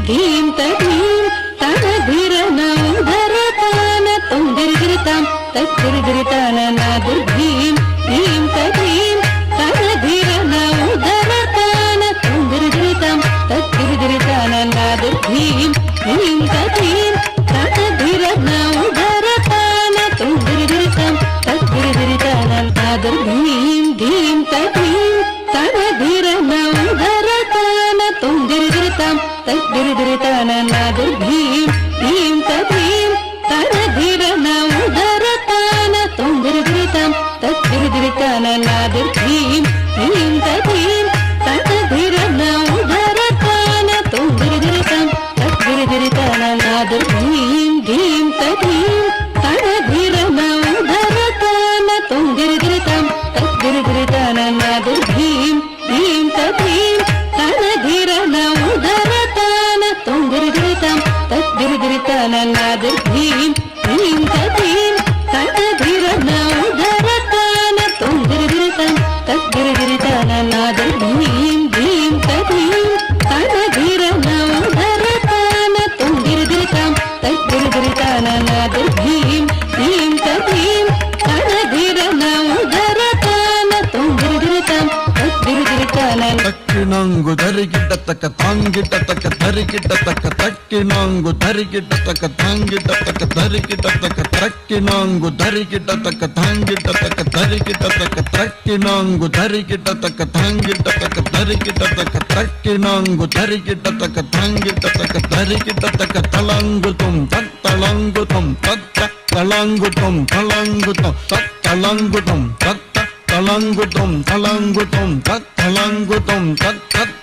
ಧೀಂ ತಧೀಂ ತನಧಿರನ ಉದರತಾನ ತುಂದಿರಿಗಿರಿತಾಂ ತತ್ತಿರಿಗಿರಿತಾನ ನಾದುರ್ಧೀಂ ಧೀಂ ತಧೀಂ ತನಧಿರನ ಉದರತಾನ ತುಂದಿರಿಗಿರಿತಾಂ ತತ್ತಿರಿಗಿರಿತಾನ ನಾದುರ್ಧೀಂ ಧೀಂ ತಧೀಂ ತನಧಿರನ ಉದರತಾನ ತುಂದಿರಿಗಿರಿತಾಂ ತತ್ತಿರಿಗಿರಿತಾನ ನಾದುರ್ಧೀಂ ಧೀಂ ತಧೀಂ ತನಧಿರನ ಉದರತಾನ ತುಂದಿರಿಗಿರಿತಾಂ ತದ್ದಿರಿದಿರಿತಾನ ನಾದುರ್ಧೀಂ ಧೀಂ ತಧೀಂ ತನಧಿರನ ಉದರತಾನ ತುಂದಿರಿದಿರಿತಾಂ ತದ್ದಿರಿದಿರಿತಾನ ನಾದುರ್ಧೀಂ ಧೀಂ ತಧೀಂ ತನಧಿರನ ಉದರತಾನ ತುಂದಿರಿದಿರಿತಾಂ ತದ್ದಿರಿದಿರಿತಾನ ನಾದುರ್ಧೀಂ ಧೀಂ ತಧೀಂ ತನಧಿರನ ಉದರತಾನ ತುಂದಿರಿದಿರಿತಾಂ ತದ್ದಿರಿದಿರಿತಾನ ನಾದುರ್ಧೀಂ ಧೀಂ ತಧೀಂ ತನಧಿರನ ಉದರತಾನ ತುಂದಿರಿದಿರಿತಾಂ ತದ್ದಿರಿದಿರಿತಾನ ನಾದುರ್ಧೀಂ ಧೀಂ ತಧೀಂ ತನಧಿರನ ಉದರತಾನ ತುಂದಿರಿದಿರಿತಾಂ ತದ್ದಿರಿದಿರಿತಾನ ನಾದುರ್ಧೀಂ ಧೀಂ ತಧೀಂ ತನಧಿರನ ಉದರತಾನ ತುಂದಿರಿದಿರಿತಾಂ ತದ್ದಿರಿದಿರಿತಾನ ನಾದುರ್ಧೀಂ ಧೀಂ ತಧೀಂ ತನಧಿರನ ಉದರತಾನ ತುಂದಿರಿದಿರಿತಾಂ ತದ್ದಿರಿದಿರಿತಾನ ತಕ್ಕಿಣಂಗು ಧರಿಗಿಟ್ಟ ತಕ್ಕ ತಾಂಗಿಟ್ಟ ತಕ್ಕ ಧರಿಗಿಟ್ಟ ತಕ್ಕ ತಕ್ಕಿಣಂಗು ಧರಿಗಿಟ್ಟ ತಕ್ಕ ತಾಂಗಿಟ್ಟ ತಕ್ಕ ಧರಿಗಿಟ್ಟ ತಕ್ಕ ತಕ್ಕಿಣಂಗು ಧರಿಗಿಟ್ಟ ತಕ್ಕ ತಾಂಗಿಟ್ಟ ತಕ್ಕ ಧರಿಗಿಟ್ಟ ತಕ್ಕ ತಕ್ಕಿಣಂಗು ಧರಿಗಿಟ್ಟ ತಕ್ಕ ತಾಂಗಿಟ್ಟ ತಕ್ಕ ಧರಿಗಿಟ್ಟ ತಕ್ಕ ತಕ್ಕಿಣಂಗು ಧರಿಗಿಟ್ಟ ತಕ್ಕ ತಾಂಗಿಟ್ಟ ತಕ್ಕ ಧರಿಗಿಟ್ಟ ತಕ್ಕ ತಳಂಗು ತುಂ ತಳಂಗು ತುಂ ತತ್ತ ತಳಂಗು ತುಂ ತಳಂಗು ತುಂ ತಳಂಗು ತುಂ ತತ್ತ ತಳಂಗುತಂ ತಳಂಗುತಂ ತಳಂಗುತಂ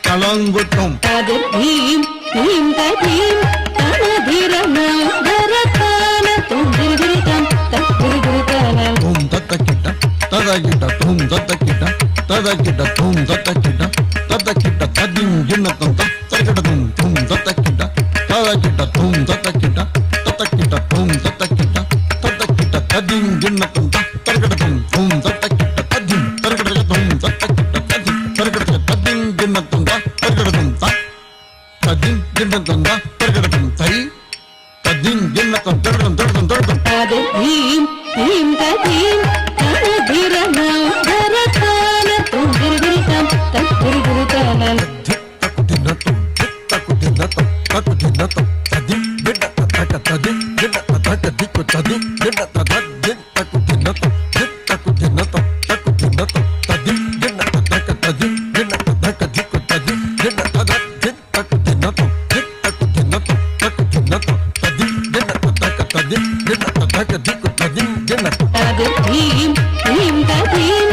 ತಳಂಗುತಂ ನಾದುರ್ಧೀಂ ಧೀಂ ತಧೀಂ ತನಧಿರನ ಉದರತಾನ ತುಂದಿರಿದಿರಿತಾಂ ತದ್ದಿರಿದಿರಿತಾನ ತುಂ ತತ್ತಕಿಟ್ಟ ತದಗಿಟ್ಟ ತುಂ ತತ್ತಕಿಟ್ಟ ತದಗಿಟ್ಟ ತುಂ ತತ್ತಕಿಟ್ಟ ತದಕಿಟ್ಟ ತದಿಂ ಗಿನ್ನತಂ ತತ್ತಕಿಟ್ಟ ತುಂ ತತ್ತಕಿಟ್ಟ ತದಗಿಟ್ಟ ತುಂ ತತ್ತಕಿಟ್ಟ ತತ್ತಕಿಟ್ಟ ತುಂ ತತ್ತಕಿಟ್ಟ ತದಕಿಟ್ಟ ತದಿಂ ಗಿನ್ನತಂ ತತ್ತಕಿಟ್ಟ ತುಂ ತತ್ತಕಿಟ್ಟ ನಾದುರ್ಧೀಂ ಧೀಂ ತಧೀಂ ತನಧಿರನ ಉದರತಾನ ತುಂದಿರಿದಿರಿತಾಂ ತದ್ದಿರಿದಿರಿತಾನ ನಾದುರ್ಧೀಂ ಧೀಂ ತಧೀಂ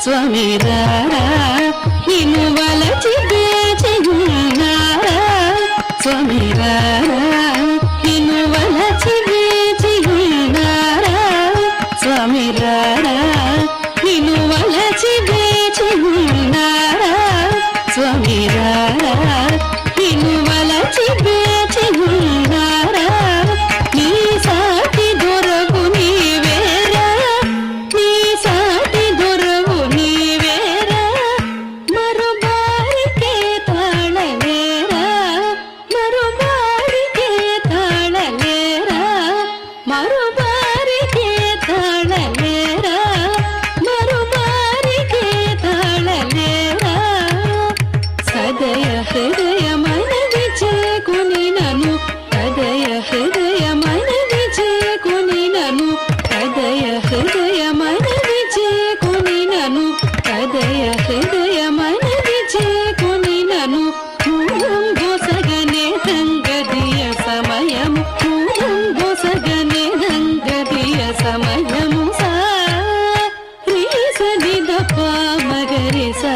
స్వామి రారా నిన్ను వలచి వేచి ఉన్నారా స్వామి రారా నిన్ను వలచి వేచి ఉన్నారా స్వామి రారా నిన్ను వలచి వేచి ఉన్నారా స్వామి రారా నిన్ను వలచి వేచి ఉన్నారా నీ సాటి దొరకు నీవేరా నీ సాటి దొరకు నీవేరా మరుబారికే తాళలేరా మరుబారికే తాళలేరా మరుబారికే తాళలేరా మరుబారికే తాళలేరా సదయ హృదయ మనవి చేకుని నను హృదయ హృదయ మనవి చేకుని నను హృదయ హృదయ మనవి చేకుని నను హృదయ హృదయ మనవి చేకుని నను మూలం గోసగనే హంగదియ సమయము మూలం గోసగనే హంగదియ సమయము సా రీ సది దప మగరి సా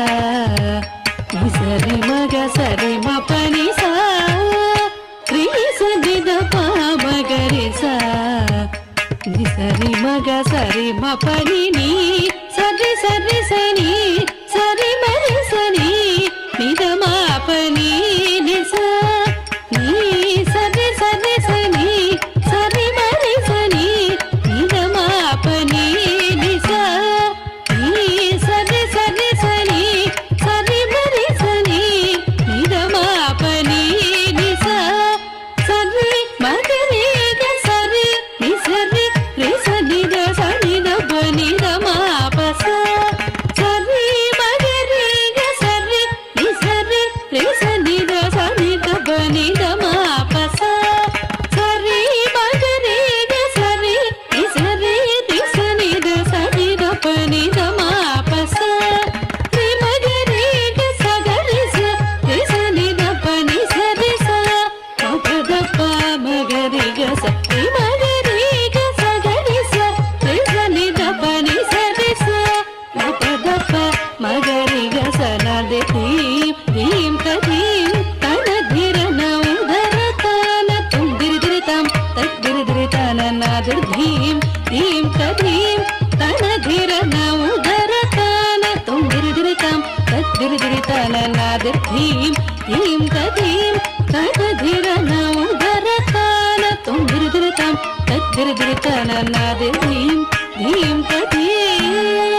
సరి మగ సరి మ పని సా రీ సది దప మగరి సా సరి మగ సరి మ పని నీ సరి సరి సని సరి మరి సని నిద మా పని నిసా నీ సరి సరి సని సరి మరి సని నిద మా పని నిసా నీ సరి సరి సని సరి మరి సని నిద మా పని నిసా సరి మగరి గ సరి ని సరి రి సని ద సని ద పని ద మా పస సరి మగరి గ సరి ని సరి రి సని ద సని ద పని ద మా పస సరి మగరి గ సరి ని సరి రి సని ద సని ద పని ద మా పస రి మగరి గ సగరి స రి సని ద పని సరి స ప ద ప మగరి గ స రి మగరి గ సగరి స రి సని ద పని సరి స ప ద ప మగరి గ స న ద ధీం ధీం త ధీం తన ధిర నౌ ధర తాన తుం దిరి దిరి తం తక్ దిరి దిరి తన నాదిర్ ధీం ధీం త ధీం తన ధిర నౌ ధర తాన తుం దిరి దిరి తం తక్ దిరి దిరి తన నాదిర్ ధీం ధీం త ధీం తన ధిర నౌ ధర తాన తుం దిరి దిరి తం తక్ దిరి దిరి తన నాదిర్ ధీం ధీం త ధీం